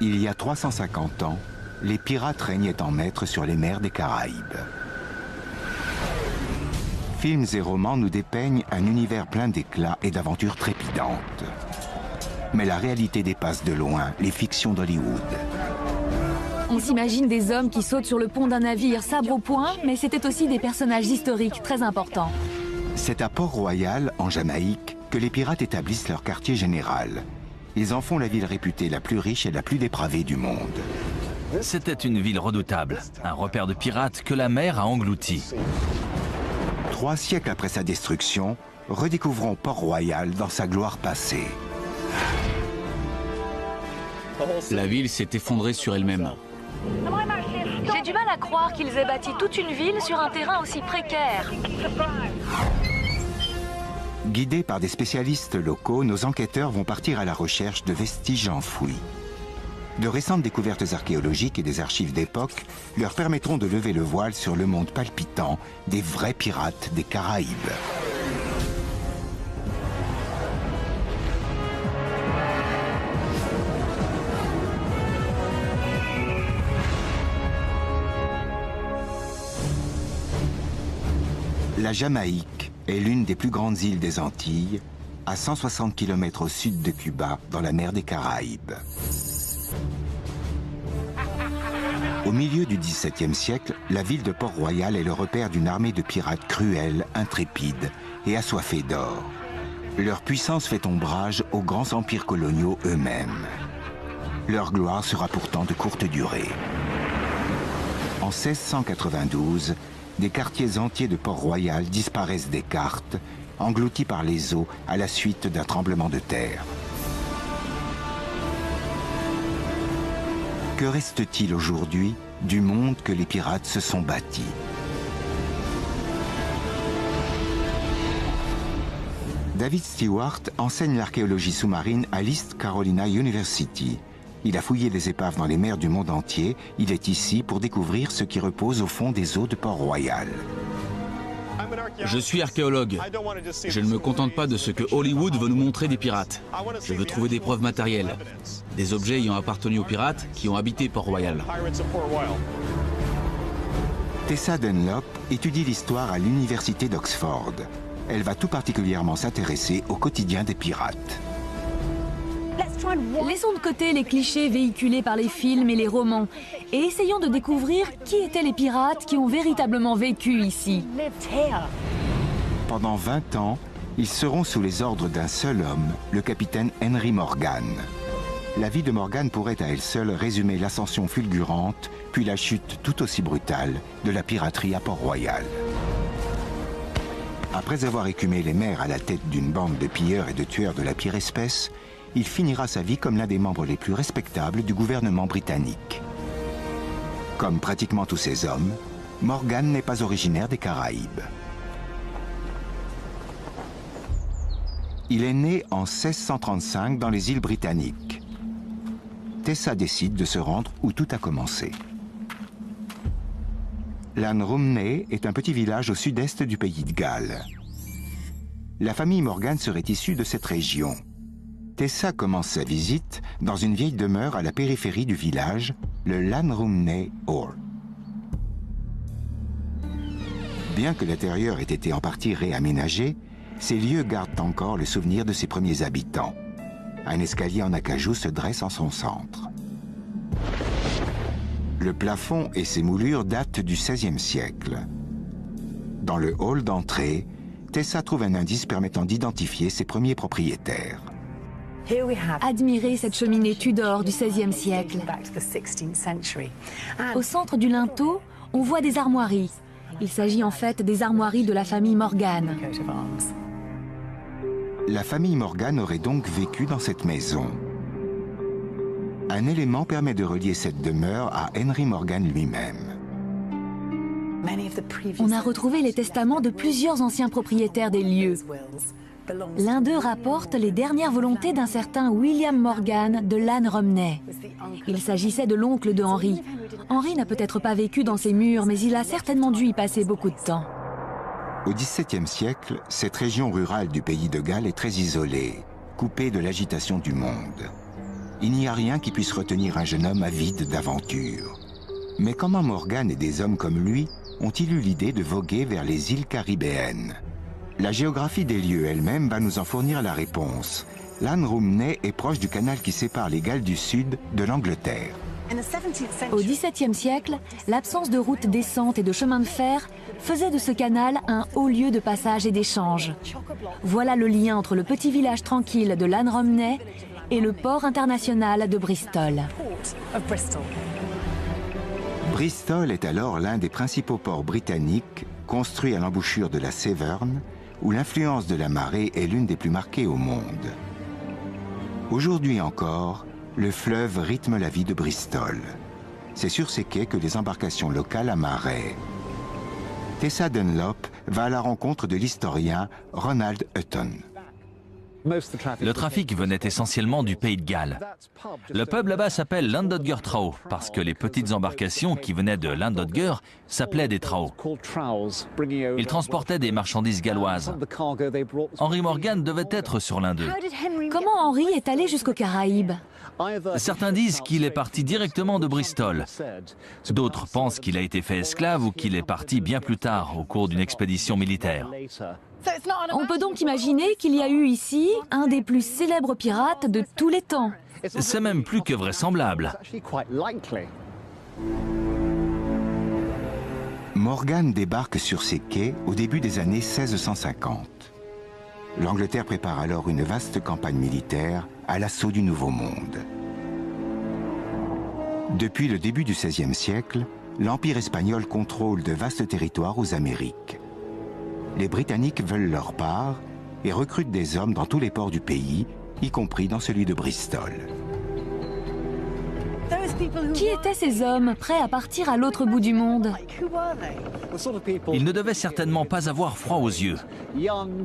Il y a 350 ans, les pirates régnaient en maître sur les mers des Caraïbes. Films et romans nous dépeignent un univers plein d'éclats et d'aventures trépidantes. Mais la réalité dépasse de loin les fictions d'Hollywood. On s'imagine des hommes qui sautent sur le pont d'un navire, sabre au poing, mais c'était aussi des personnages historiques très importants. C'est à Port-Royal, en Jamaïque, que les pirates établissent leur quartier général. Ils en font la ville réputée la plus riche et la plus dépravée du monde. C'était une ville redoutable, un repère de pirates que la mer a englouti. 3 siècles après sa destruction, redécouvrons Port-Royal dans sa gloire passée. La ville s'est effondrée sur elle-même. J'ai du mal à croire qu'ils aient bâti toute une ville sur un terrain aussi précaire. Guidés par des spécialistes locaux, nos enquêteurs vont partir à la recherche de vestiges enfouis. De récentes découvertes archéologiques et des archives d'époque leur permettront de lever le voile sur le monde palpitant des vrais pirates des Caraïbes. La Jamaïque est l'une des plus grandes îles des Antilles, à 160 km au sud de Cuba, dans la mer des Caraïbes. Au milieu du XVIIe siècle, la ville de Port-Royal est le repère d'une armée de pirates cruels, intrépides et assoiffés d'or. Leur puissance fait ombrage aux grands empires coloniaux eux-mêmes. Leur gloire sera pourtant de courte durée. En 1692, des quartiers entiers de Port-Royal disparaissent des cartes, engloutis par les eaux à la suite d'un tremblement de terre. Que reste-t-il aujourd'hui du monde que les pirates se sont bâtis? David Stewart enseigne l'archéologie sous-marine à l'East Carolina University. Il a fouillé les épaves dans les mers du monde entier. Il est ici pour découvrir ce qui repose au fond des eaux de Port-Royal. Je suis archéologue. Je ne me contente pas de ce que Hollywood veut nous montrer des pirates. Je veux trouver des preuves matérielles. Des objets ayant appartenu aux pirates qui ont habité Port-Royal. Tessa Dunlop étudie l'histoire à l'université d'Oxford. Elle va tout particulièrement s'intéresser au quotidien des pirates. Laissons de côté les clichés véhiculés par les films et les romans et essayons de découvrir qui étaient les pirates qui ont véritablement vécu ici. Pendant 20 ans, ils seront sous les ordres d'un seul homme, le capitaine Henry Morgan. La vie de Morgan pourrait à elle seule résumer l'ascension fulgurante, puis la chute tout aussi brutale de la piraterie à Port-Royal. Après avoir écumé les mers à la tête d'une bande de pilleurs et de tueurs de la pire espèce, il finira sa vie comme l'un des membres les plus respectables du gouvernement britannique. Comme pratiquement tous ces hommes, Morgan n'est pas originaire des Caraïbes. Il est né en 1635 dans les îles britanniques. Tessa décide de se rendre où tout a commencé. Llanrumney est un petit village au sud-est du pays de Galles. La famille Morgan serait issue de cette région. Tessa commence sa visite dans une vieille demeure à la périphérie du village, le Llanrumney Hall. Bien que l'intérieur ait été en partie réaménagé, ces lieux gardent encore le souvenir de ses premiers habitants. Un escalier en acajou se dresse en son centre. Le plafond et ses moulures datent du XVIe siècle. Dans le hall d'entrée, Tessa trouve un indice permettant d'identifier ses premiers propriétaires. Admirez cette cheminée Tudor du XVIe siècle. Au centre du linteau, on voit des armoiries. Il s'agit en fait des armoiries de la famille Morgan. La famille Morgan aurait donc vécu dans cette maison. Un élément permet de relier cette demeure à Henry Morgan lui-même. On a retrouvé les testaments de plusieurs anciens propriétaires des lieux. L'un d'eux rapporte les dernières volontés d'un certain William Morgan de Llanrumney. Il s'agissait de l'oncle de Henry. Henry n'a peut-être pas vécu dans ces murs, mais il a certainement dû y passer beaucoup de temps. Au XVIIe siècle, cette région rurale du pays de Galles est très isolée, coupée de l'agitation du monde. Il n'y a rien qui puisse retenir un jeune homme avide d'aventure. Mais comment Morgan et des hommes comme lui ont-ils eu l'idée de voguer vers les îles caribéennes? La géographie des lieux elle-même va nous en fournir la réponse. Lann Rumney est proche du canal qui sépare les Galles du Sud de l'Angleterre. Au XVIIe siècle, l'absence de routes descentes et de chemins de fer faisait de ce canal un haut lieu de passage et d'échange. Voilà le lien entre le petit village tranquille de Lann Rumney et le port international de Bristol. Bristol est alors l'un des principaux ports britanniques construits à l'embouchure de la Severn, où l'influence de la marée est l'une des plus marquées au monde. Aujourd'hui encore, le fleuve rythme la vie de Bristol. C'est sur ces quais que les embarcations locales amarraient. Tessa Dunlop va à la rencontre de l'historien Ronald Hutton. Le trafic venait essentiellement du pays de Galles. Le pub là-bas s'appelle Llandodger Trow parce que les petites embarcations qui venaient de Llandodger s'appelaient des Trow. Ils transportaient des marchandises galloises. Henry Morgan devait être sur l'un d'eux. Comment Henry est allé jusqu'aux Caraïbes? Certains disent qu'il est parti directement de Bristol. D'autres pensent qu'il a été fait esclave ou qu'il est parti bien plus tard au cours d'une expédition militaire. On peut donc imaginer qu'il y a eu ici un des plus célèbres pirates de tous les temps. C'est même plus que vraisemblable. Morgan débarque sur ces quais au début des années 1650. L'Angleterre prépare alors une vaste campagne militaire à l'assaut du Nouveau Monde. Depuis le début du XVIe siècle, l'Empire espagnol contrôle de vastes territoires aux Amériques. Les Britanniques veulent leur part et recrutent des hommes dans tous les ports du pays, y compris dans celui de Bristol. Qui étaient ces hommes prêts à partir à l'autre bout du monde? Ils ne devaient certainement pas avoir froid aux yeux.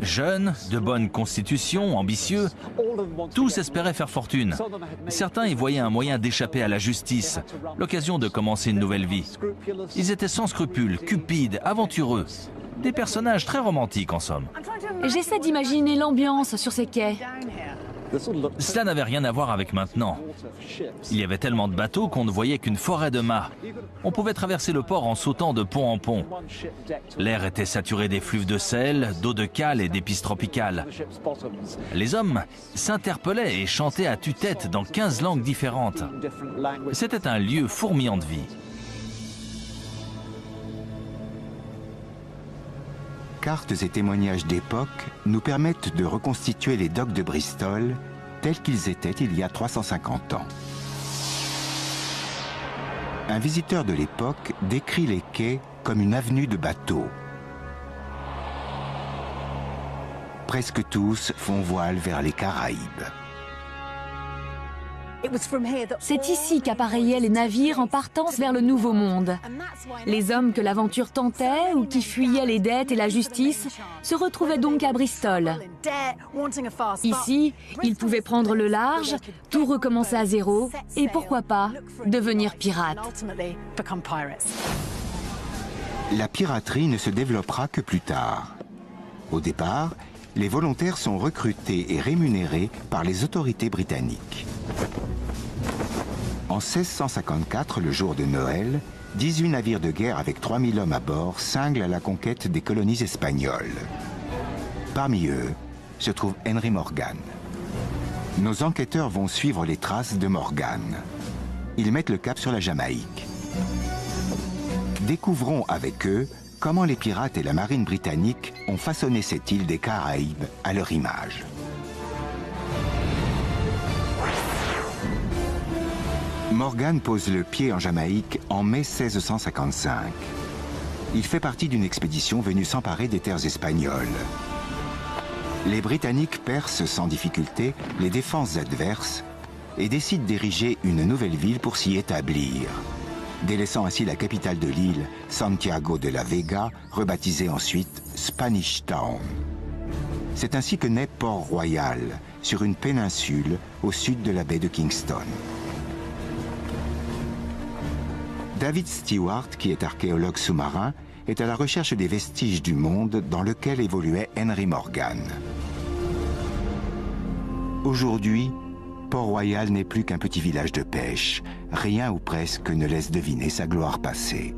Jeunes, de bonne constitution, ambitieux, tous espéraient faire fortune. Certains y voyaient un moyen d'échapper à la justice, l'occasion de commencer une nouvelle vie. Ils étaient sans scrupules, cupides, aventureux. Des personnages très romantiques en somme. J'essaie d'imaginer l'ambiance sur ces quais. Cela n'avait rien à voir avec maintenant. Il y avait tellement de bateaux qu'on ne voyait qu'une forêt de mâts. On pouvait traverser le port en sautant de pont en pont. L'air était saturé d'effluves de sel, d'eau de cale et d'épices tropicales. Les hommes s'interpellaient et chantaient à tue-tête dans 15 langues différentes. C'était un lieu fourmillant de vie. Cartes et témoignages d'époque nous permettent de reconstituer les docks de Bristol tels qu'ils étaient il y a 350 ans. Un visiteur de l'époque décrit les quais comme une avenue de bateaux. Presque tous font voile vers les Caraïbes. C'est ici qu'appareillaient les navires en partance vers le Nouveau Monde. Les hommes que l'aventure tentait ou qui fuyaient les dettes et la justice se retrouvaient donc à Bristol. Ici, ils pouvaient prendre le large, tout recommencer à zéro et pourquoi pas devenir pirates. La piraterie ne se développera que plus tard. Au départ, les volontaires sont recrutés et rémunérés par les autorités britanniques. En 1654, le jour de Noël, 18 navires de guerre avec 3000 hommes à bord cinglent à la conquête des colonies espagnoles. Parmi eux se trouve Henry Morgan. Nos enquêteurs vont suivre les traces de Morgan. Ils mettent le cap sur la Jamaïque. Découvrons avec eux comment les pirates et la marine britannique ont façonné cette île des Caraïbes à leur image. Morgan pose le pied en Jamaïque en mai 1655. Il fait partie d'une expédition venue s'emparer des terres espagnoles. Les Britanniques percent sans difficulté les défenses adverses et décident d'ériger une nouvelle ville pour s'y établir, délaissant ainsi la capitale de l'île, Santiago de la Vega, rebaptisée ensuite Spanish Town. C'est ainsi que naît Port-Royal, sur une péninsule au sud de la baie de Kingston. David Stewart, qui est archéologue sous-marin, est à la recherche des vestiges du monde dans lequel évoluait Henry Morgan. Aujourd'hui, Port-Royal n'est plus qu'un petit village de pêche. Rien ou presque ne laisse deviner sa gloire passée.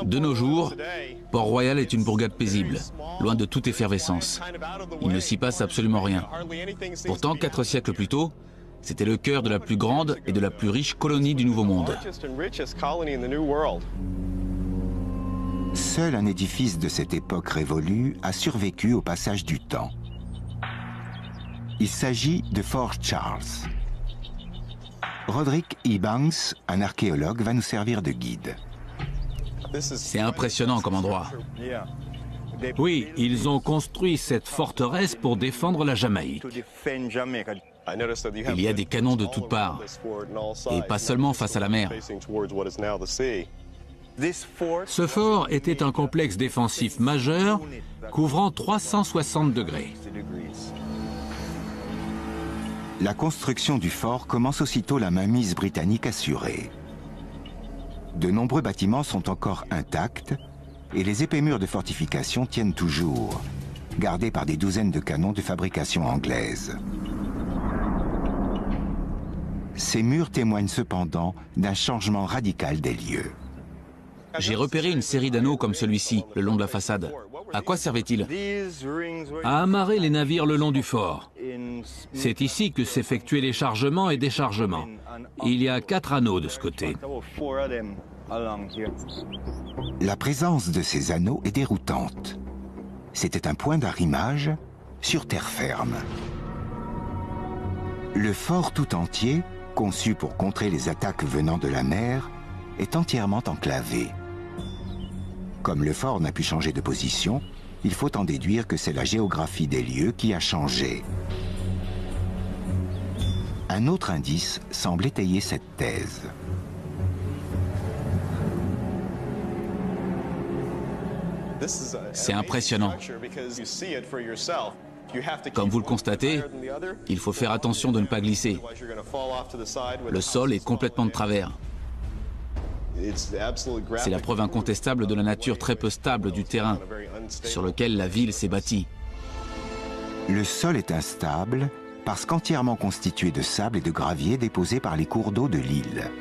De nos jours, Port-Royal est une bourgade paisible, loin de toute effervescence. Il ne s'y passe absolument rien. Pourtant, 4 siècles plus tôt, c'était le cœur de la plus grande et de la plus riche colonie du Nouveau Monde. Seul un édifice de cette époque révolue a survécu au passage du temps. Il s'agit de Fort Charles. Roderick E. Banks, un archéologue, va nous servir de guide. C'est impressionnant comme endroit. Oui, ils ont construit cette forteresse pour défendre la Jamaïque. Il y a des canons de toutes parts, et pas seulement face à la mer. Ce fort était un complexe défensif majeur couvrant 360 degrés. La construction du fort commence aussitôt la mainmise britannique assurée. De nombreux bâtiments sont encore intacts et les épais murs de fortification tiennent toujours, gardés par des douzaines de canons de fabrication anglaise. Ces murs témoignent cependant d'un changement radical des lieux. J'ai repéré une série d'anneaux comme celui-ci, le long de la façade. À quoi servait-il? À amarrer les navires le long du fort. C'est ici que s'effectuaient les chargements et déchargements. Il y a 4 anneaux de ce côté. La présence de ces anneaux est déroutante. C'était un point d'arrimage sur terre ferme. Le fort tout entier, conçu pour contrer les attaques venant de la mer, est entièrement enclavé. Comme le fort n'a pu changer de position, il faut en déduire que c'est la géographie des lieux qui a changé. Un autre indice semble étayer cette thèse. C'est impressionnant. Comme vous le constatez, il faut faire attention de ne pas glisser. Le sol est complètement de travers. C'est la preuve incontestable de la nature très peu stable du terrain sur lequel la ville s'est bâtie. Le sol est instable parce qu'entièrement constitué de sable et de gravier déposés par les cours d'eau de l'île.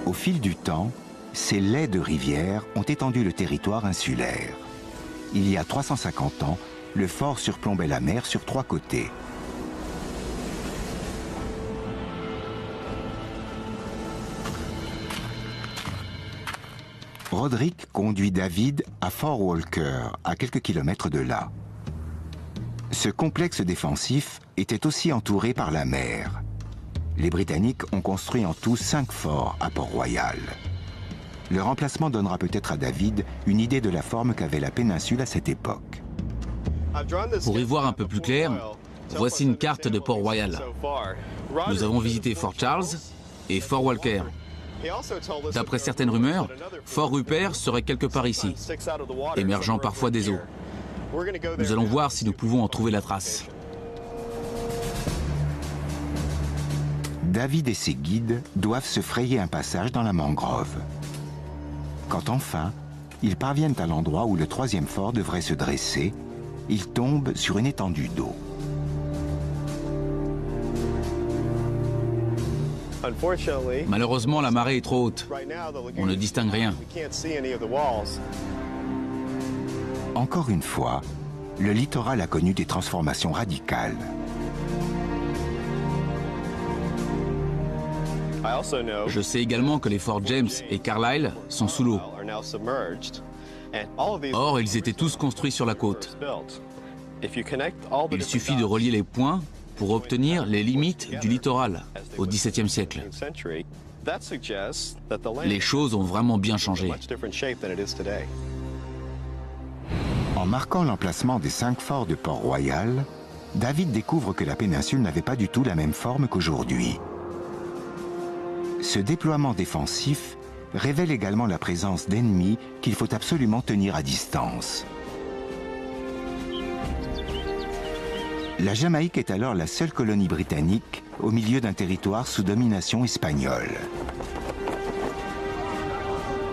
Au fil du temps, ces laits de rivière ont étendu le territoire insulaire. Il y a 350 ans, le fort surplombait la mer sur 3 côtés. Roderick conduit David à Fort Walker, à quelques kilomètres de là. Ce complexe défensif était aussi entouré par la mer. Les Britanniques ont construit en tout 5 forts à Port-Royal. Leur emplacement donnera peut-être à David une idée de la forme qu'avait la péninsule à cette époque. Pour y voir un peu plus clair, voici une carte de Port-Royal. Nous avons visité Fort Charles et Fort Walker. D'après certaines rumeurs, Fort Rupert serait quelque part ici, émergeant parfois des eaux. Nous allons voir si nous pouvons en trouver la trace. David et ses guides doivent se frayer un passage dans la mangrove. Quand enfin, ils parviennent à l'endroit où le 3e fort devrait se dresser, ils tombent sur une étendue d'eau. Malheureusement, la marée est trop haute. On ne distingue rien. Encore une fois, le littoral a connu des transformations radicales. Je sais également que les forts James et Carlisle sont sous l'eau. Or, ils étaient tous construits sur la côte. Il suffit de relier les points pour obtenir les limites du littoral au XVIIe siècle. Les choses ont vraiment bien changé. En marquant l'emplacement des 5 forts de Port-Royal, David découvre que la péninsule n'avait pas du tout la même forme qu'aujourd'hui. Ce déploiement défensif révèle également la présence d'ennemis qu'il faut absolument tenir à distance. La Jamaïque est alors la seule colonie britannique au milieu d'un territoire sous domination espagnole.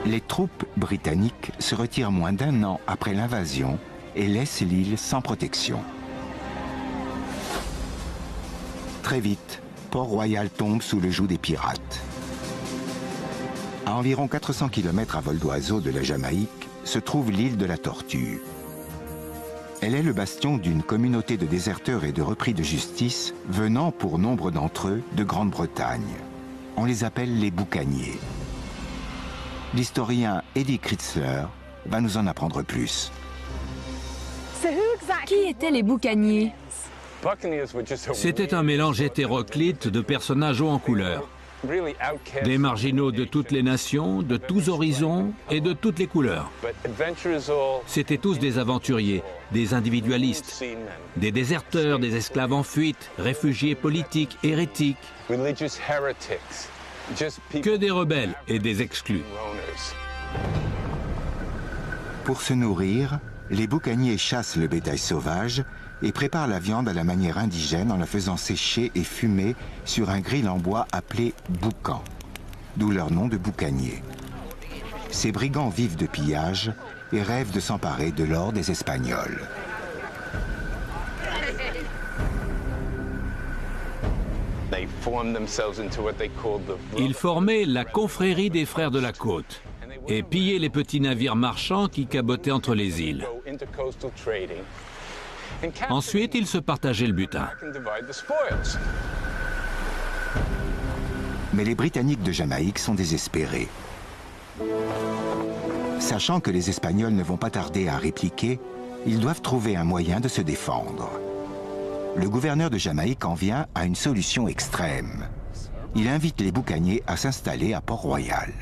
Les troupes britanniques se retirent moins d'1 an après l'invasion et laissent l'île sans protection. Très vite, Port-Royal tombe sous le joug des pirates. À environ 400 km à vol d'oiseau de la Jamaïque se trouve l'île de la Tortue. Elle est le bastion d'une communauté de déserteurs et de repris de justice venant, pour nombre d'entre eux, de Grande-Bretagne. On les appelle les boucaniers. L'historien Eddie Kritzler va nous en apprendre plus. Qui étaient les boucaniers? C'était un mélange hétéroclite de personnages hauts en couleur. Des marginaux de toutes les nations, de tous horizons et de toutes les couleurs. C'étaient tous des aventuriers, des individualistes, des déserteurs, des esclaves en fuite, réfugiés politiques, hérétiques. Que des rebelles et des exclus. Pour se nourrir, les boucaniers chassent le bétail sauvage et préparent la viande à la manière indigène en la faisant sécher et fumer sur un grill en bois appelé boucan, d'où leur nom de boucanier. Ces brigands vivent de pillage et rêvent de s'emparer de l'or des Espagnols. Ils formaient la confrérie des frères de la côte et pillaient les petits navires marchands qui cabotaient entre les îles. Ensuite, ils se partageaient le butin. Mais les Britanniques de Jamaïque sont désespérés. Sachant que les Espagnols ne vont pas tarder à répliquer, ils doivent trouver un moyen de se défendre. Le gouverneur de Jamaïque en vient à une solution extrême. Il invite les boucaniers à s'installer à Port-Royal.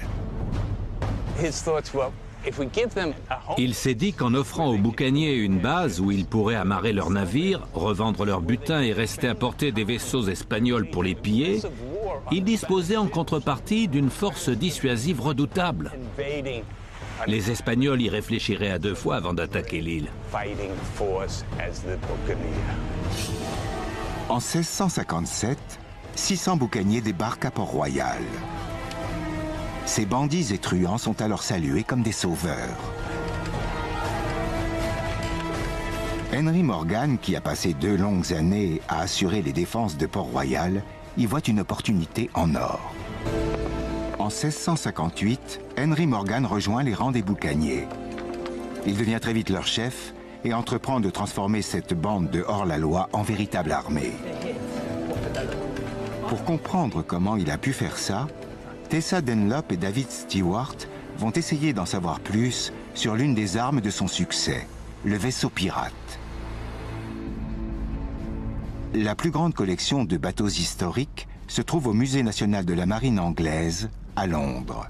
Il s'est dit qu'en offrant aux boucaniers une base où ils pourraient amarrer leurs navires, revendre leur butin et rester à portée des vaisseaux espagnols pour les piller, ils disposaient en contrepartie d'une force dissuasive redoutable. Les Espagnols y réfléchiraient à deux fois avant d'attaquer l'île. En 1657, 600 boucaniers débarquent à Port-Royal. Ces bandits et truands sont alors salués comme des sauveurs. Henry Morgan, qui a passé 2 longues années à assurer les défenses de Port-Royal, y voit une opportunité en or. En 1658, Henry Morgan rejoint les rangs des boucaniers. Il devient très vite leur chef et entreprend de transformer cette bande de hors-la-loi en véritable armée. Pour comprendre comment il a pu faire ça, Tessa Dunlop et David Stewart vont essayer d'en savoir plus sur l'une des armes de son succès, le vaisseau pirate. La plus grande collection de bateaux historiques se trouve au Musée national de la marine anglaise, à Londres.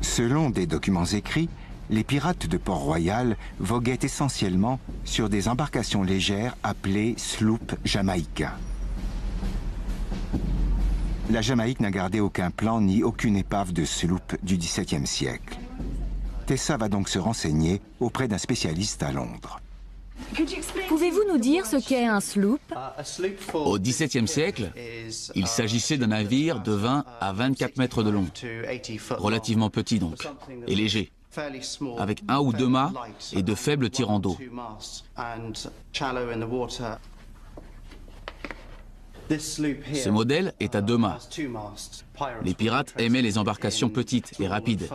Selon des documents écrits, les pirates de Port-Royal voguaient essentiellement sur des embarcations légères appelées sloops jamaïcains. La Jamaïque n'a gardé aucun plan ni aucune épave de sloop du XVIIe siècle. Tessa va donc se renseigner auprès d'un spécialiste à Londres. Pouvez-vous nous dire ce qu'est un sloop? Au XVIIe siècle, il s'agissait d'un navire de 20 à 24 mètres de long, relativement petit donc, et léger, avec 1 ou 2 mâts et de faibles tirants d'eau. Ce modèle est à 2 mâts. Les pirates aimaient les embarcations petites et rapides,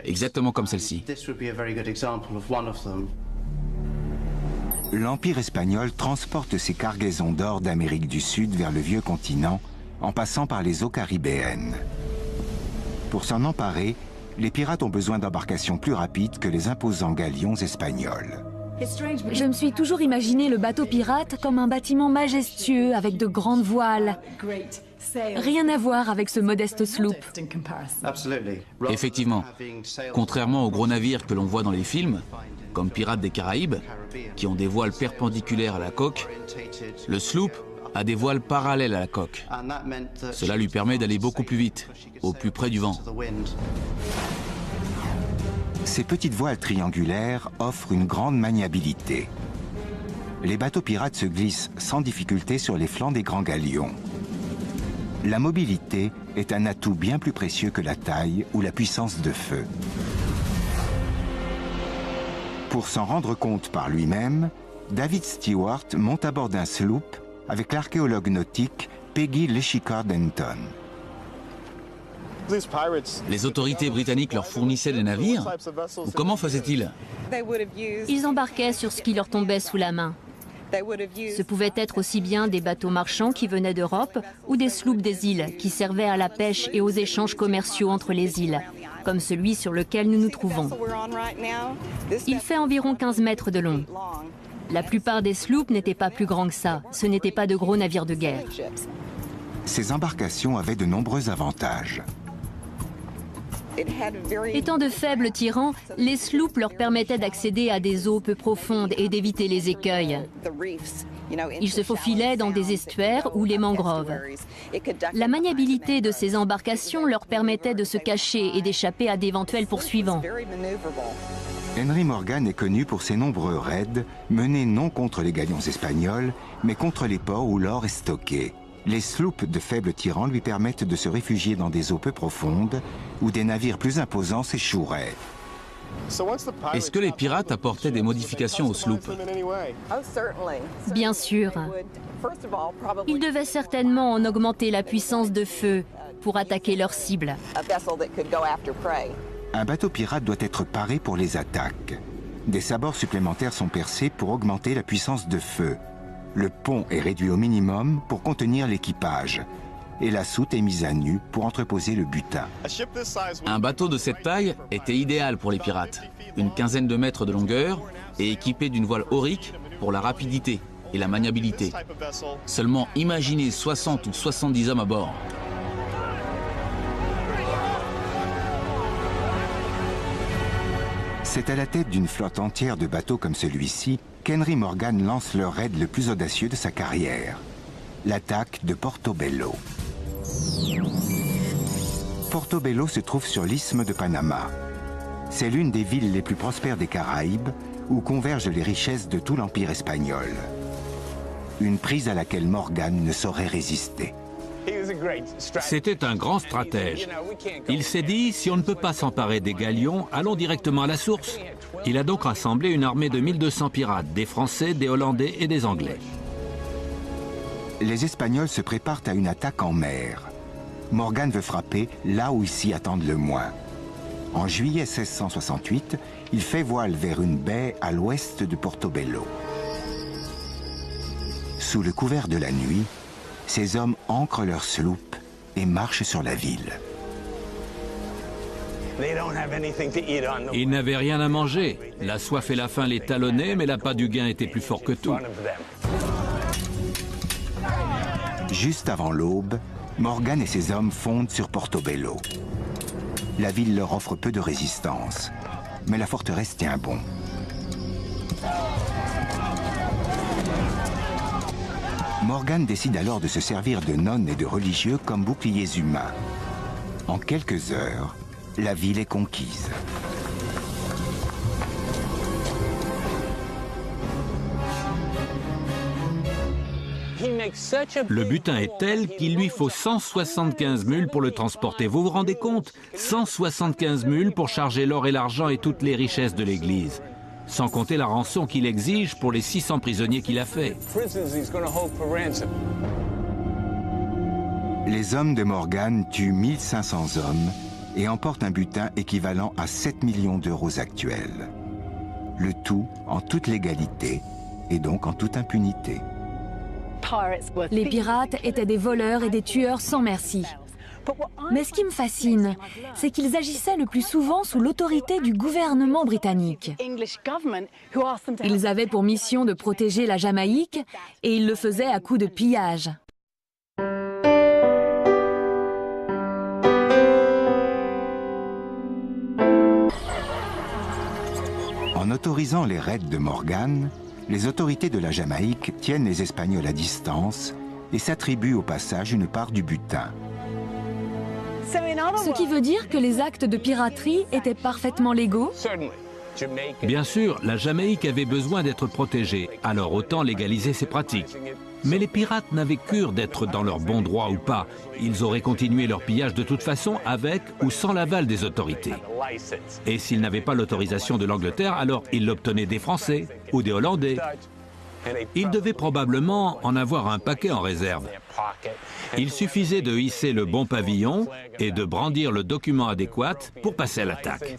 exactement comme celle-ci. L'Empire espagnol transporte ses cargaisons d'or d'Amérique du Sud vers le vieux continent en passant par les eaux caribéennes. Pour s'en emparer, les pirates ont besoin d'embarcations plus rapides que les imposants galions espagnols. Je me suis toujours imaginé le bateau pirate comme un bâtiment majestueux avec de grandes voiles. Rien à voir avec ce modeste sloop. Effectivement, contrairement aux gros navires que l'on voit dans les films, comme Pirates des Caraïbes, qui ont des voiles perpendiculaires à la coque, le sloop a des voiles parallèles à la coque. Cela lui permet d'aller beaucoup plus vite, au plus près du vent. Ces petites voiles triangulaires offrent une grande maniabilité. Les bateaux pirates se glissent sans difficulté sur les flancs des grands galions. La mobilité est un atout bien plus précieux que la taille ou la puissance de feu. Pour s'en rendre compte par lui-même, David Stewart monte à bord d'un sloop avec l'archéologue nautique Peggy Leshikar-Denton. Les autorités britanniques leur fournissaient des navires? Ou comment faisaient-ils? Ils embarquaient sur ce qui leur tombait sous la main. Ce pouvaient être aussi bien des bateaux marchands qui venaient d'Europe ou des sloops des îles qui servaient à la pêche et aux échanges commerciaux entre les îles, comme celui sur lequel nous nous trouvons. Il fait environ 15 mètres de long. La plupart des sloops n'étaient pas plus grands que ça. Ce n'étaient pas de gros navires de guerre. Ces embarcations avaient de nombreux avantages. Étant de faibles tirants, les sloops leur permettaient d'accéder à des eaux peu profondes et d'éviter les écueils. Ils se faufilaient dans des estuaires ou les mangroves. La maniabilité de ces embarcations leur permettait de se cacher et d'échapper à d'éventuels poursuivants. Henry Morgan est connu pour ses nombreux raids menés non contre les galions espagnols, mais contre les ports où l'or est stocké. Les sloops de faibles tirants lui permettent de se réfugier dans des eaux peu profondes où des navires plus imposants s'échoueraient. Est-ce que les pirates apportaient des modifications aux sloops? Bien sûr. Ils devaient certainement en augmenter la puissance de feu pour attaquer leurs cibles. Un bateau pirate doit être paré pour les attaques. Des sabords supplémentaires sont percés pour augmenter la puissance de feu. Le pont est réduit au minimum pour contenir l'équipage. Et la soute est mise à nu pour entreposer le butin. Un bateau de cette taille était idéal pour les pirates. Une quinzaine de mètres de longueur et équipé d'une voile aurique pour la rapidité et la maniabilité. Seulement imaginez 60 ou 70 hommes à bord. C'est à la tête d'une flotte entière de bateaux comme celui-ci qu'Henry Morgan lance le raid le plus audacieux de sa carrière, l'attaque de Portobello. Portobello se trouve sur l'isthme de Panama. C'est l'une des villes les plus prospères des Caraïbes, où convergent les richesses de tout l'Empire espagnol. Une prise à laquelle Morgan ne saurait résister. C'était un grand stratège. Il s'est dit, si on ne peut pas s'emparer des galions, allons directement à la source. Il a donc rassemblé une armée de 1200 pirates, des Français, des Hollandais et des Anglais. Les Espagnols se préparent à une attaque en mer. Morgan veut frapper là où ils s'y attendent le moins. En juillet 1668, il fait voile vers une baie à l'ouest de Portobello. Sous le couvert de la nuit, ces hommes ancrent leur sloop et marchent sur la ville. Ils n'avaient rien à manger. La soif et la faim les talonnaient, mais l'appât du gain était plus fort que tout. Juste avant l'aube, Morgan et ses hommes fondent sur Portobello. La ville leur offre peu de résistance, mais la forteresse tient bon. Morgan décide alors de se servir de nonnes et de religieux comme boucliers humains. En quelques heures, la ville est conquise. Le butin est tel qu'il lui faut 175 mules pour le transporter. Vous vous rendez compte? 175 mules pour charger l'or et l'argent et toutes les richesses de l'Église. Sans compter la rançon qu'il exige pour les 600 prisonniers qu'il a fait. Les hommes de Morgan tuent 1500 hommes et emportent un butin équivalent à 7 millions d'euros actuels. Le tout en toute légalité et donc en toute impunité. Les pirates étaient des voleurs et des tueurs sans merci. Mais ce qui me fascine, c'est qu'ils agissaient le plus souvent sous l'autorité du gouvernement britannique. Ils avaient pour mission de protéger la Jamaïque et ils le faisaient à coups de pillage. En autorisant les raids de Morgan, les autorités de la Jamaïque tiennent les Espagnols à distance et s'attribuent au passage une part du butin. Ce qui veut dire que les actes de piraterie étaient parfaitement légaux? Bien sûr, la Jamaïque avait besoin d'être protégée, alors autant légaliser ces pratiques. Mais les pirates n'avaient cure d'être dans leur bon droit ou pas. Ils auraient continué leur pillage de toute façon avec ou sans l'aval des autorités. Et s'ils n'avaient pas l'autorisation de l'Angleterre, alors ils l'obtenaient des Français ou des Hollandais. Ils devaient probablement en avoir un paquet en réserve. Il suffisait de hisser le bon pavillon et de brandir le document adéquat pour passer à l'attaque.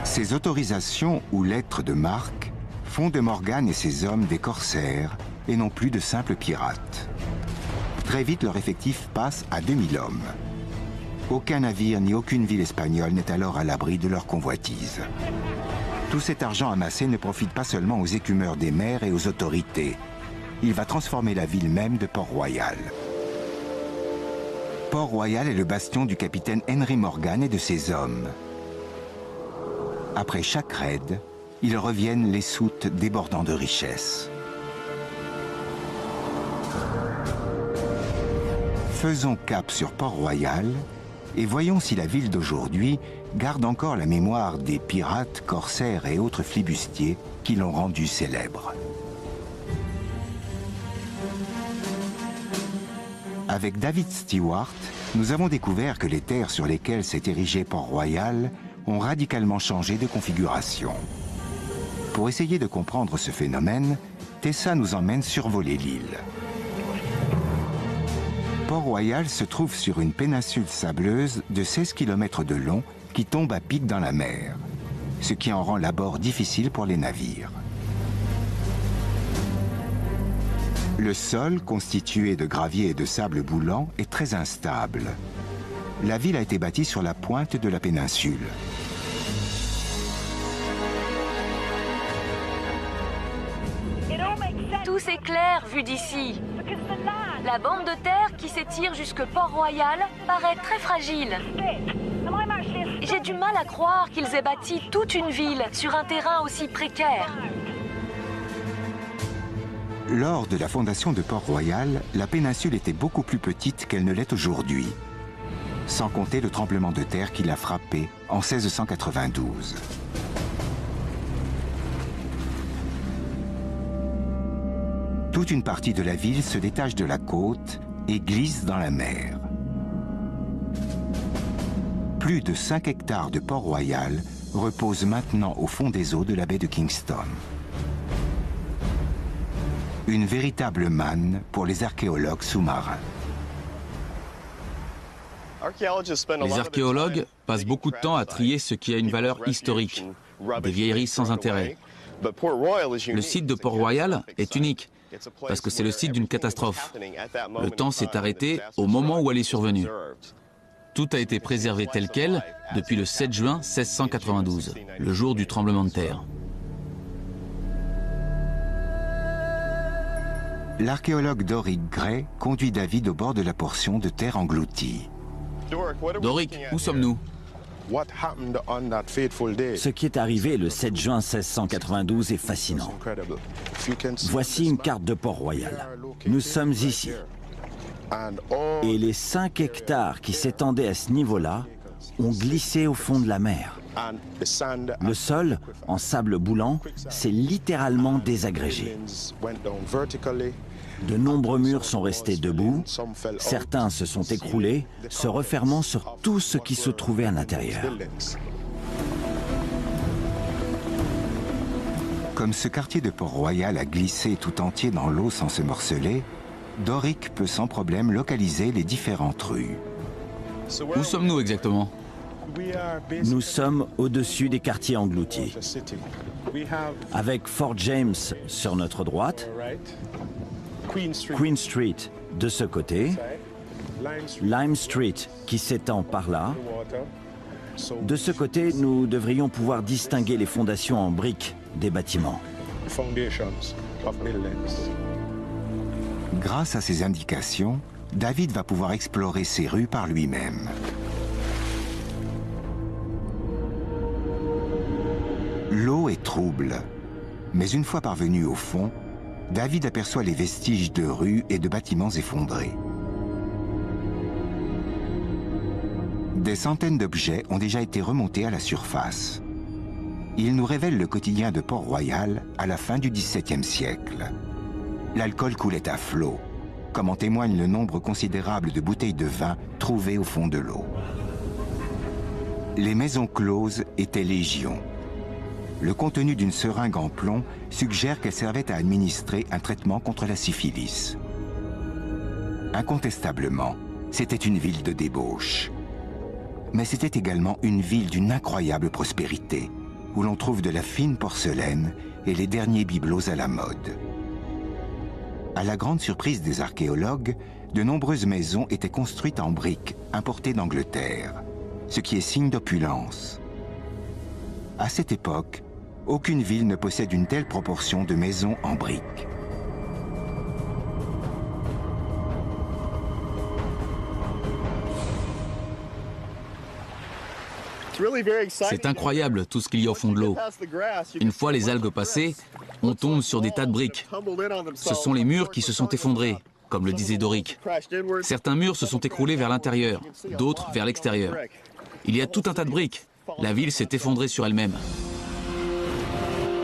Ces autorisations ou lettres de marque font de Morgan et ses hommes des corsaires et non plus de simples pirates. Très vite, leur effectif passe à 2000 hommes. Aucun navire ni aucune ville espagnole n'est alors à l'abri de leur convoitise. Tout cet argent amassé ne profite pas seulement aux écumeurs des mers et aux autorités. Il va transformer la ville même de Port-Royal. Port-Royal est le bastion du capitaine Henry Morgan et de ses hommes. Après chaque raid, ils reviennent les soutes débordant de richesses. Faisons cap sur Port-Royal et voyons si la ville d'aujourd'hui garde encore la mémoire des pirates, corsaires et autres flibustiers qui l'ont rendue célèbre. Avec David Stewart, nous avons découvert que les terres sur lesquelles s'est érigé Port-Royal ont radicalement changé de configuration. Pour essayer de comprendre ce phénomène, Tessa nous emmène survoler l'île. Port-Royal se trouve sur une péninsule sableuse de 16 km de long qui tombe à pic dans la mer, ce qui en rend l'abord difficile pour les navires. Le sol, constitué de gravier et de sable boulant, est très instable. La ville a été bâtie sur la pointe de la péninsule. Tout s'éclaire vu d'ici. La bande de terre qui s'étire jusque Port-Royal paraît très fragile. J'ai du mal à croire qu'ils aient bâti toute une ville sur un terrain aussi précaire. Lors de la fondation de Port-Royal, la péninsule était beaucoup plus petite qu'elle ne l'est aujourd'hui, sans compter le tremblement de terre qui l'a frappée en 1692. Toute une partie de la ville se détache de la côte et glisse dans la mer. Plus de 5 hectares de Port-Royal reposent maintenant au fond des eaux de la baie de Kingston. Une véritable manne pour les archéologues sous-marins. Les archéologues passent beaucoup de temps à trier ce qui a une valeur historique, des vieilleries sans intérêt. Le site de Port-Royal est unique, parce que c'est le site d'une catastrophe. Le temps s'est arrêté au moment où elle est survenue. Tout a été préservé tel quel depuis le 7 juin 1692, le jour du tremblement de terre. L'archéologue Doric Gray conduit David au bord de la portion de terre engloutie. Doric, où sommes-nous? Ce qui est arrivé le 7 juin 1692 est fascinant. Voici une carte de Port-Royal. Nous sommes ici. Et les 5 hectares qui s'étendaient à ce niveau-là ont glissé au fond de la mer. Le sol, en sable boulant, s'est littéralement désagrégé. De nombreux murs sont restés debout, certains se sont écroulés, se refermant sur tout ce qui se trouvait à l'intérieur. Comme ce quartier de Port-Royal a glissé tout entier dans l'eau sans se morceler, Doric peut sans problème localiser les différentes rues. Où sommes-nous exactement? Nous sommes au-dessus des quartiers engloutis. Avec Fort James sur notre droite, Queen Street de ce côté, Lime Street qui s'étend par là. De ce côté, nous devrions pouvoir distinguer les fondations en briques des bâtiments. Grâce à ces indications, David va pouvoir explorer ces rues par lui-même. L'eau est trouble, mais une fois parvenu au fond, David aperçoit les vestiges de rues et de bâtiments effondrés. Des centaines d'objets ont déjà été remontés à la surface. Ils nous révèlent le quotidien de Port-Royal à la fin du XVIIe siècle. L'alcool coulait à flot, comme en témoigne le nombre considérable de bouteilles de vin trouvées au fond de l'eau. Les maisons closes étaient légion. le contenu d'une seringue en plomb suggère qu'elle servait à administrer un traitement contre la syphilis. Incontestablement, c'était une ville de débauche. Mais c'était également une ville d'une incroyable prospérité, où l'on trouve de la fine porcelaine et les derniers bibelots à la mode. À la grande surprise des archéologues, de nombreuses maisons étaient construites en briques importées d'Angleterre, ce qui est signe d'opulence. À cette époque, aucune ville ne possède une telle proportion de maisons en briques. C'est incroyable tout ce qu'il y a au fond de l'eau. Une fois les algues passées, on tombe sur des tas de briques. Ce sont les murs qui se sont effondrés, comme le disait Doric. Certains murs se sont écroulés vers l'intérieur, d'autres vers l'extérieur. Il y a tout un tas de briques. La ville s'est effondrée sur elle-même.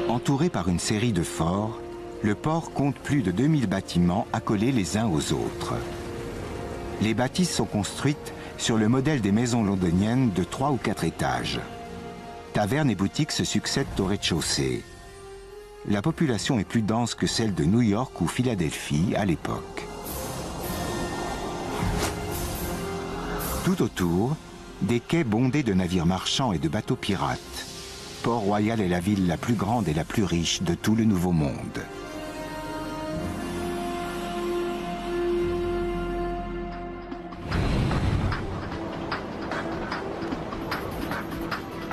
Entouré par une série de forts, le port compte plus de 2000 bâtiments accolés les uns aux autres. Les bâtisses sont construites sur le modèle des maisons londoniennes de 3 ou 4 étages. Tavernes et boutiques se succèdent au rez-de-chaussée. La population est plus dense que celle de New York ou Philadelphie à l'époque. Tout autour, des quais bondés de navires marchands et de bateaux pirates. Port-Royal est la ville la plus grande et la plus riche de tout le Nouveau Monde.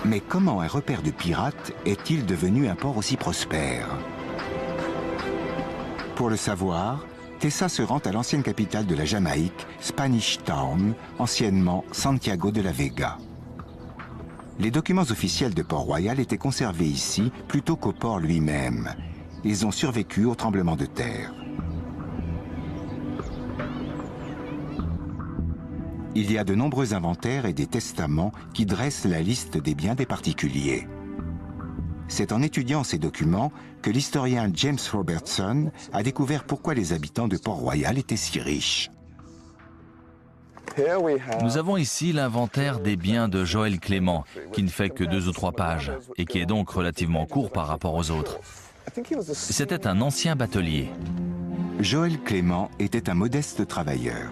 Mais comment un repère de pirates est-il devenu un port aussi prospère? Pour le savoir, Tessa se rend à l'ancienne capitale de la Jamaïque, Spanish Town, anciennement Santiago de la Vega. Les documents officiels de Port-Royal étaient conservés ici plutôt qu'au port lui-même. Ils ont survécu au tremblement de terre. Il y a de nombreux inventaires et des testaments qui dressent la liste des biens des particuliers. C'est en étudiant ces documents que l'historien James Robertson a découvert pourquoi les habitants de Port-Royal étaient si riches. Nous avons ici l'inventaire des biens de Joël Clément, qui ne fait que 2 ou 3 pages, et qui est donc relativement court par rapport aux autres. C'était un ancien batelier. Joël Clément était un modeste travailleur.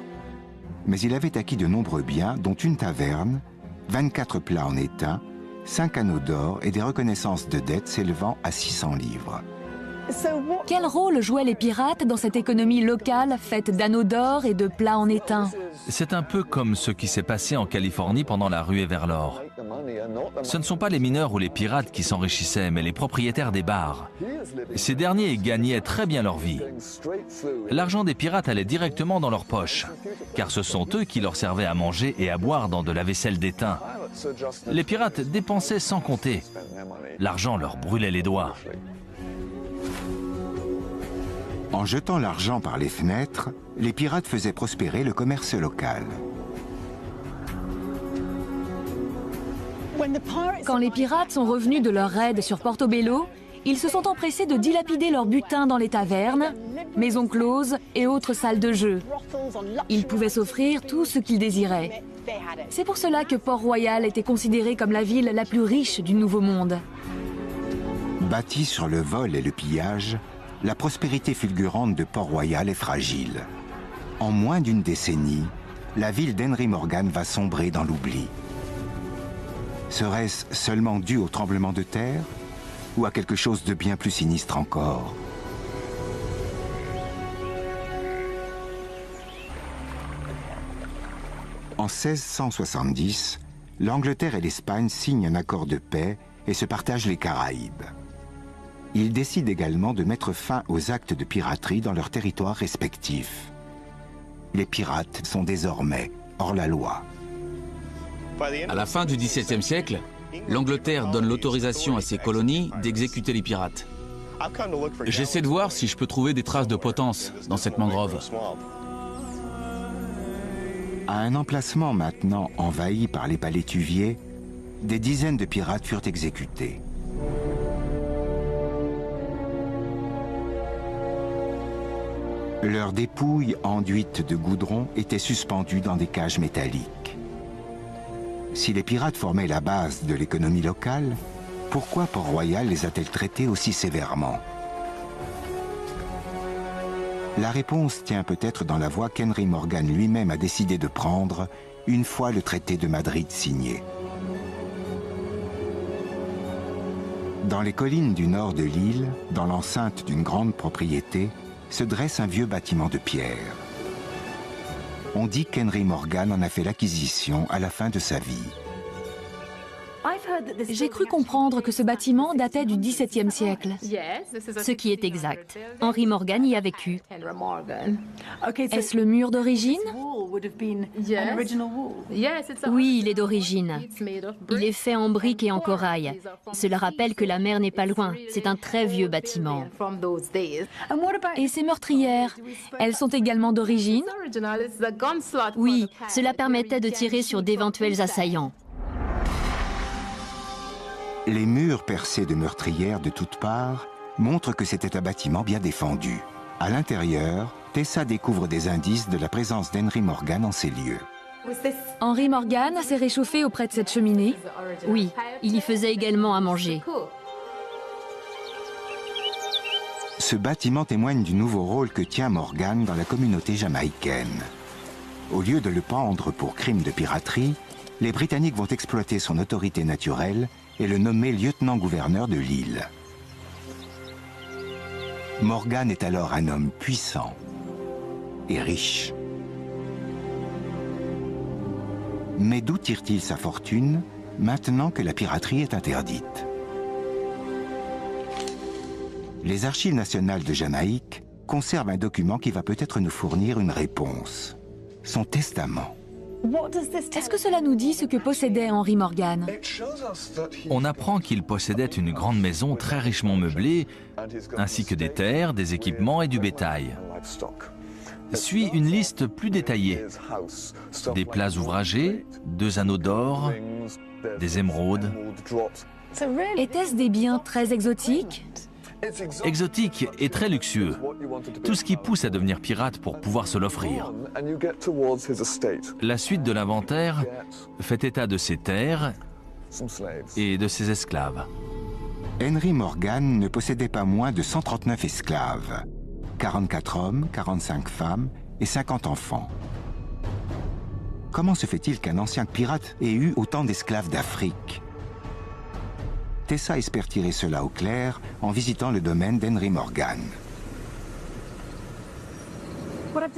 Mais il avait acquis de nombreux biens, dont une taverne, 24 plats en étain, 5 anneaux d'or et des reconnaissances de dettes s'élevant à 600 livres. Quel rôle jouaient les pirates dans cette économie locale faite d'anneaux d'or et de plats en étain? C'est un peu comme ce qui s'est passé en Californie pendant la ruée vers l'or. Ce ne sont pas les mineurs ou les pirates qui s'enrichissaient, mais les propriétaires des bars. Ces derniers gagnaient très bien leur vie. L'argent des pirates allait directement dans leurs poches, car ce sont eux qui leur servaient à manger et à boire dans de la vaisselle d'étain. Les pirates dépensaient sans compter. L'argent leur brûlait les doigts. En jetant l'argent par les fenêtres, les pirates faisaient prospérer le commerce local. Quand les pirates sont revenus de leur raid sur Portobello, ils se sont empressés de dilapider leur butin dans les tavernes, maisons closes et autres salles de jeu. Ils pouvaient s'offrir tout ce qu'ils désiraient. C'est pour cela que Port-Royal était considéré comme la ville la plus riche du Nouveau Monde. Bâtie sur le vol et le pillage, la prospérité fulgurante de Port-Royal est fragile. En moins d'une décennie, la ville d'Henry Morgan va sombrer dans l'oubli. Serait-ce seulement dû au tremblement de terre ou à quelque chose de bien plus sinistre encore? En 1670, l'Angleterre et l'Espagne signent un accord de paix et se partagent les Caraïbes. Ils décident également de mettre fin aux actes de piraterie dans leurs territoires respectifs. Les pirates sont désormais hors la loi. À la fin du XVIIe siècle, l'Angleterre donne l'autorisation à ses colonies d'exécuter les pirates. J'essaie de voir si je peux trouver des traces de potence dans cette mangrove. À un emplacement maintenant envahi par les palétuviers, des dizaines de pirates furent exécutés. Leurs dépouilles enduites de goudron étaient suspendues dans des cages métalliques. Si les pirates formaient la base de l'économie locale, Pourquoi Port-Royal les a-t-elle traités aussi sévèrement? La réponse tient peut-être dans la voie qu'Henry Morgan lui-même a décidé de prendre une fois le traité de Madrid signé. Dans les collines du nord de l'île, dans l'enceinte d'une grande propriété, se dresse un vieux bâtiment de pierre. On dit qu'Henry Morgan en a fait l'acquisition à la fin de sa vie. J'ai cru comprendre que ce bâtiment datait du XVIIe siècle. Ce qui est exact. Henry Morgan y a vécu. Est-ce le mur d'origine? Oui, il est d'origine. Il est fait en briques et en corail. Cela rappelle que la mer n'est pas loin. C'est un très vieux bâtiment. Et ces meurtrières, elles sont également d'origine? Oui, cela permettait de tirer sur d'éventuels assaillants. Les murs percés de meurtrières de toutes parts montrent que c'était un bâtiment bien défendu. À l'intérieur, Tessa découvre des indices de la présence d'Henry Morgan en ces lieux. Henry Morgan s'est réchauffé auprès de cette cheminée? Oui, il y faisait également à manger. Ce bâtiment témoigne du nouveau rôle que tient Morgan dans la communauté jamaïcaine. Au lieu de le pendre pour crime de piraterie, les Britanniques vont exploiter son autorité naturelle et le nommer lieutenant-gouverneur de l'île. Morgan est alors un homme puissant et riche. Mais d'où tire-t-il sa fortune maintenant que la piraterie est interdite? Les Archives nationales de Jamaïque conservent un document qui va peut-être nous fournir une réponse. Son testament. Est-ce que cela nous dit ce que possédait Henry Morgan? On apprend qu'il possédait une grande maison très richement meublée, ainsi que des terres, des équipements et du bétail. Suit une liste plus détaillée. Des plats ouvragés, 2 anneaux d'or, des émeraudes. Était-ce des biens très exotiques? Exotique et très luxueux. Tout ce qui pousse à devenir pirate pour pouvoir se l'offrir. La suite de l'inventaire fait état de ses terres et de ses esclaves. Henry Morgan ne possédait pas moins de 139 esclaves, 44 hommes, 45 femmes et 50 enfants. Comment se fait-il qu'un ancien pirate ait eu autant d'esclaves d'Afrique? Tessa espère tirer cela au clair en visitant le domaine d'Henry Morgan.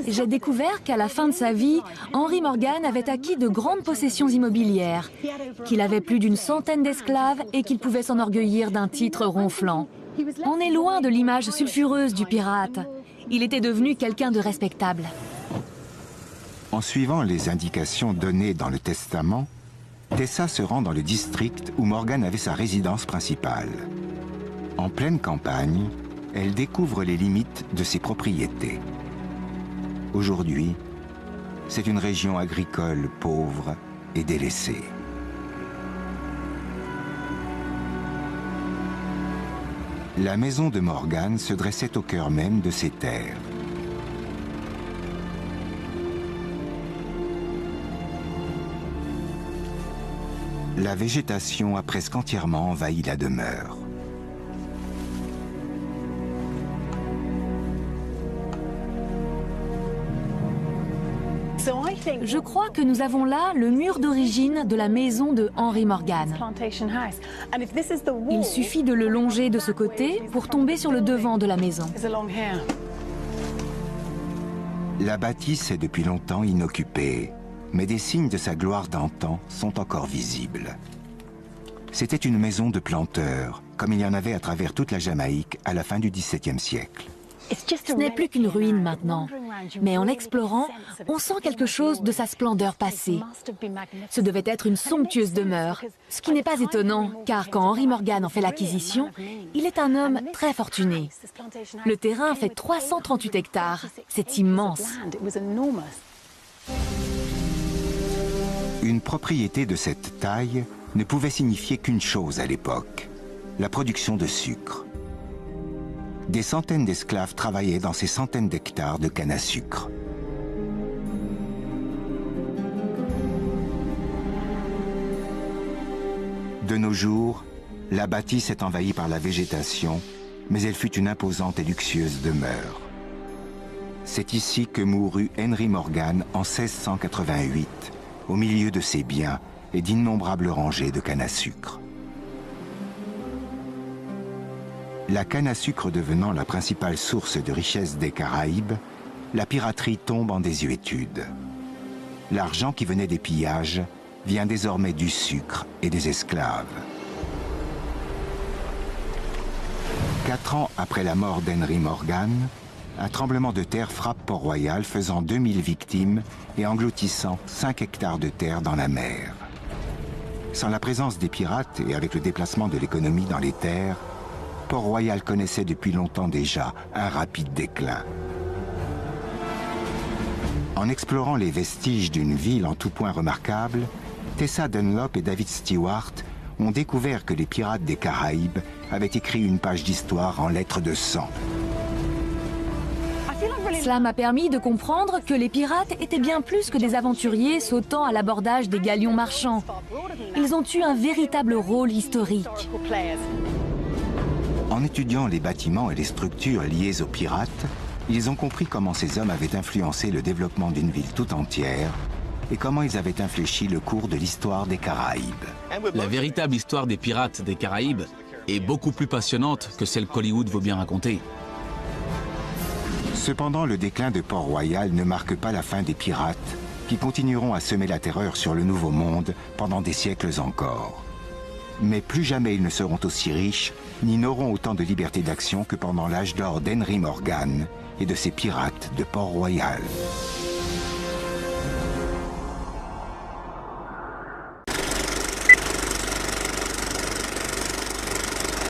J'ai découvert qu'à la fin de sa vie, Henry Morgan avait acquis de grandes possessions immobilières, qu'il avait plus d'une centaine d'esclaves et qu'il pouvait s'enorgueillir d'un titre ronflant. On est loin de l'image sulfureuse du pirate. Il était devenu quelqu'un de respectable. En suivant les indications données dans le testament, Tessa se rend dans le district où Morgan avait sa résidence principale. En pleine campagne, elle découvre les limites de ses propriétés. Aujourd'hui, c'est une région agricole pauvre et délaissée. La maison de Morgan se dressait au cœur même de ces terres. La végétation a presque entièrement envahi la demeure. Je crois que nous avons là le mur d'origine de la maison de Henry Morgan. Il suffit de le longer de ce côté pour tomber sur le devant de la maison. La bâtisse est depuis longtemps inoccupée, mais des signes de sa gloire d'antan sont encore visibles. C'était une maison de planteurs, comme il y en avait à travers toute la Jamaïque à la fin du XVIIe siècle. Ce n'est plus qu'une ruine maintenant, mais en l'explorant, on sent quelque chose de sa splendeur passée. Ce devait être une somptueuse demeure, ce qui n'est pas étonnant, car quand Henry Morgan en fait l'acquisition, il est un homme très fortuné. Le terrain fait 338 hectares, c'est immense. Une propriété de cette taille ne pouvait signifier qu'une chose à l'époque, la production de sucre. Des centaines d'esclaves travaillaient dans ces centaines d'hectares de canne à sucre. De nos jours, La bâtisse est envahie par la végétation, mais elle fut une imposante et luxueuse demeure. C'est ici que mourut Henry Morgan en 1688, au milieu de ses biens et d'innombrables rangées de canne à sucre. La canne à sucre devenant la principale source de richesse des Caraïbes, la piraterie tombe en désuétude. L'argent qui venait des pillages vient désormais du sucre et des esclaves. 4 ans après la mort d'Henry Morgan, un tremblement de terre frappe Port-Royal, faisant 2000 victimes et engloutissant 5 hectares de terre dans la mer. Sans la présence des pirates et avec le déplacement de l'économie dans les terres, Port-Royal connaissait depuis longtemps déjà un rapide déclin. En explorant les vestiges d'une ville en tout point remarquable, Tessa Dunlop et David Stewart ont découvert que les pirates des Caraïbes avaient écrit une page d'histoire en lettres de sang. Cela m'a permis de comprendre que les pirates étaient bien plus que des aventuriers sautant à l'abordage des galions marchands. Ils ont eu un véritable rôle historique. En étudiant les bâtiments et les structures liées aux pirates, ils ont compris comment ces hommes avaient influencé le développement d'une ville tout entière et comment ils avaient infléchi le cours de l'histoire des Caraïbes. La véritable histoire des pirates des Caraïbes est beaucoup plus passionnante que celle qu'Hollywood veut bien raconter. Cependant, le déclin de Port-Royal ne marque pas la fin des pirates, qui continueront à semer la terreur sur le Nouveau Monde pendant des siècles encore. Mais plus jamais ils ne seront aussi riches, ni n'auront autant de liberté d'action que pendant l'âge d'or d'Henry Morgan et de ses pirates de Port-Royal.